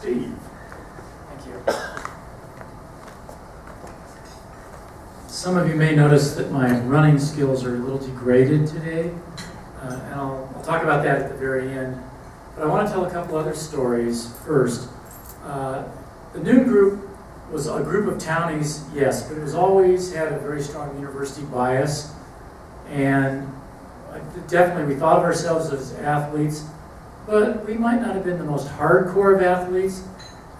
Steve. Thank you. Some of you may notice that my running skills are a little degraded today, and I'll talk about that at the very end. But I want to tell a couple other stories first. The Noon Group was a group of townies, yes, but it was always had a very strong university bias, and definitely we thought of ourselves as athletes, but we might not have been the most hardcore of athletes,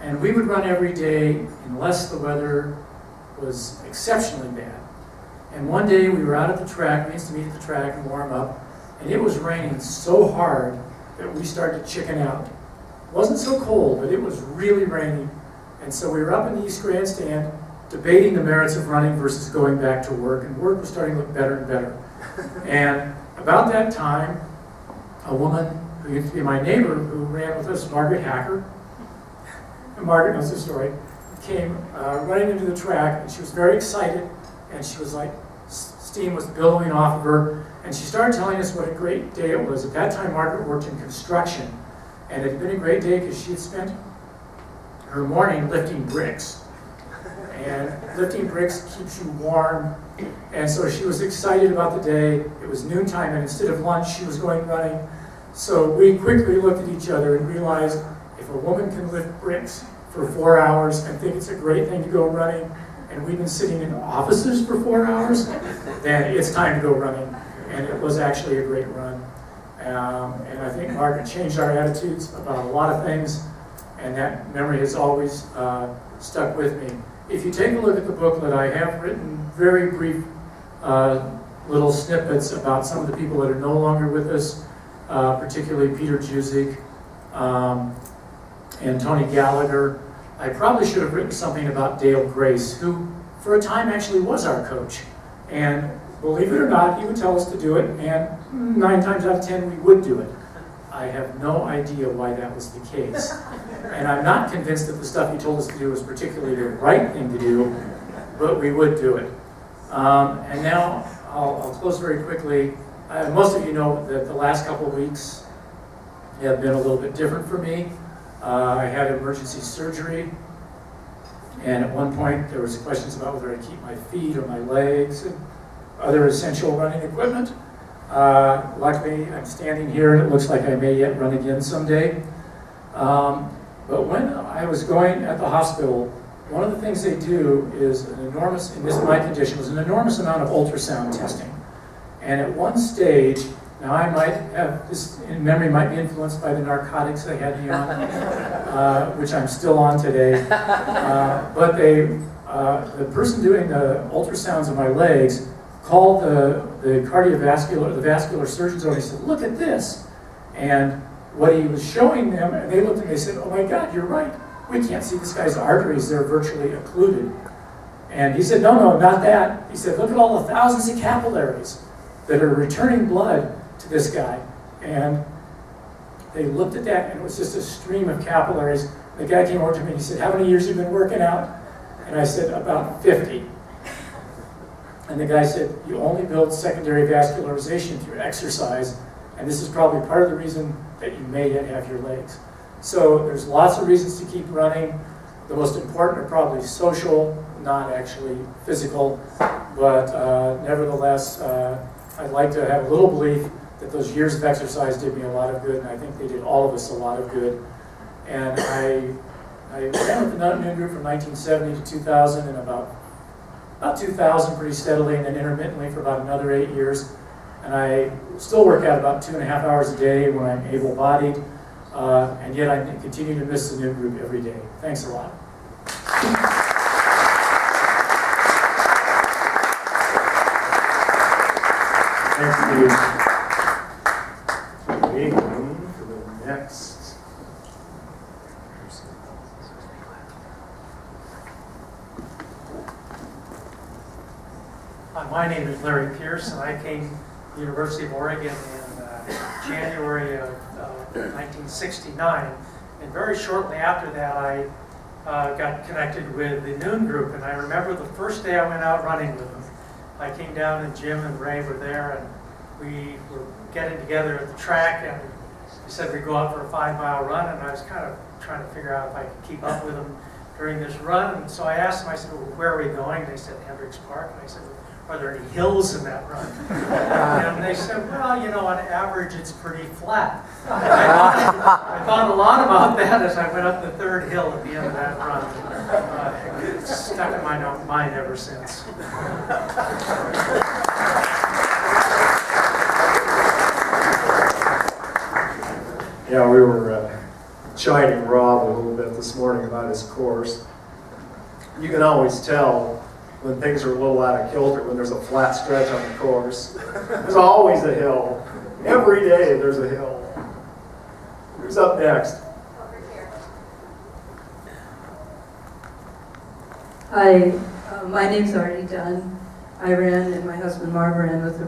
and we would run every day unless the weather was exceptionally bad. And one day we were out at the track, we used to meet at the track and warm up, and it was raining so hard that we started to chicken out. It wasn't so cold, but it was really raining. And so we were up in the East Grandstand debating the merits of running versus going back to work, and work was starting to look better and better. And about that time, a woman who used to be my neighbor who ran with us, Margaret Hacker, and Margaret knows the story, came running into the track, and she was very excited, and she was like, steam was billowing off of her, and she started telling us what a great day it was. At that time, Margaret worked in construction, and it had been a great day because she had spent her morning lifting bricks. And lifting bricks keeps you warm, and so she was excited about the day. It was noontime, and instead of lunch, she was going running. So we quickly looked at each other and realized if a woman can lift bricks for 4 hours and think it's a great thing to go running, and we've been sitting in offices for 4 hours, then it's time to go running. And it was actually a great run. And I think Margaret changed our attitudes about a lot of things, and that memory has always stuck with me. If you take a look at the booklet, I have written very brief little snippets about some of the people that are no longer with us, particularly Peter Juzik and Tony Gallagher. I probably should have written something about Dale Grace, who for a time actually was our coach. And believe it or not, he would tell us to do it, and 9 times out of 10 we would do it. I have no idea why that was the case. And I'm not convinced that the stuff he told us to do was particularly the right thing to do, but we would do it. And now I'll close very quickly. Most of you know that the last couple of weeks have been a little bit different for me. I had emergency surgery, and at one point there was questions about whether I keep my feet or my legs and other essential running equipment. Luckily, I'm standing here and it looks like I may yet run again someday. But when I was going at the hospital, one of the things they do is an enormous, in my condition, was an enormous amount of ultrasound testing. And at one stage, now I might have, this in memory might be influenced by the narcotics they had me on, which I'm still on today. But the person doing the ultrasounds of my legs called the vascular surgeons over and he said, "Look at this." And what he was showing them, and they looked at me and said, "Oh my God, you're right. We can't see this guy's arteries, they're virtually occluded." And he said, no, not that. He said, "Look at all the thousands of capillaries that are returning blood to this guy." And they looked at that, and it was just a stream of capillaries. The guy came over to me and he said, "How many years have you been working out?" And I said, "About 50. And the guy said, "You only build secondary vascularization through exercise, and this is probably part of the reason that you may yet have your legs." So there's lots of reasons to keep running. The most important are probably social, not actually physical. But nevertheless, I'd like to have a little belief that those years of exercise did me a lot of good, and I think they did all of us a lot of good. And I ran with the Noon Group from 1970 to 2000, and about 2000 pretty steadily, and then intermittently for about another 8 years. And I still work out about 2.5 hours a day when I'm able-bodied, and yet I continue to miss the Noon Group every day. Thanks a lot. Thanks, Steve. Leave room for the next. My name is Larry Pierce, and I came to the University of Oregon in January of 1969. And very shortly after that, I got connected with the Noon Group. And I remember the first day I went out running with them. I came down, and Jim and Ray were there, and we were getting together at the track, and we said we'd go out for a 5-mile run. And I was kind of trying to figure out if I could keep up with them during this run. And so I asked them, I said, well, where are we going? They said Hendricks Park. And I said, are there any hills in that run? And they said, well, you know, on average, it's pretty flat. I thought a lot about that as I went up the third hill at the end of that run. It's stuck in my mind ever since. Yeah, we were chiding Rob a little bit this morning about his course. You can always tell when things are a little out of kilter when there's a flat stretch on the course. There's always a hill. Every day there's a hill. Who's up next? Hi, my name's Ardi Dunn. I ran, and my husband Marv ran with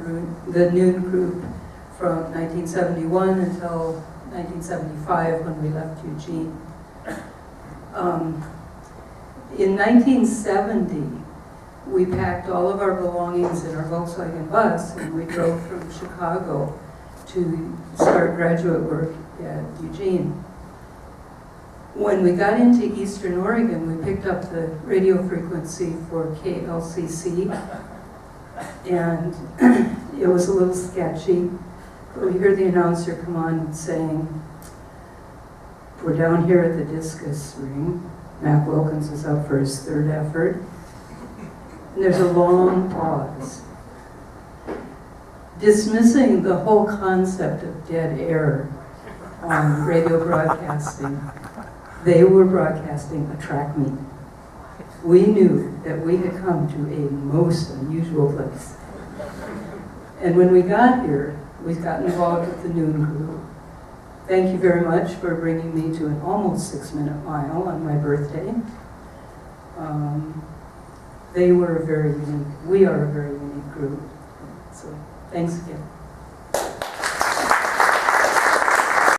the Noon group from 1971 until 1975 when we left Eugene. In 1970, we packed all of our belongings in our Volkswagen bus and we drove from Chicago to start graduate work at Eugene. When we got into Eastern Oregon, we picked up the radio frequency for KLCC, and it was a little sketchy. But we heard the announcer come on saying, we're down here at the discus ring. Mac Wilkins is up for his third effort. And there's a long pause. Dismissing the whole concept of dead air on radio broadcasting, they were broadcasting a track meet. We knew that we had come to a most unusual place. And when we got here, we got involved with the Noon group. Thank you very much for bringing me to an almost 6-minute mile on my birthday. We are a very unique group. So thanks again.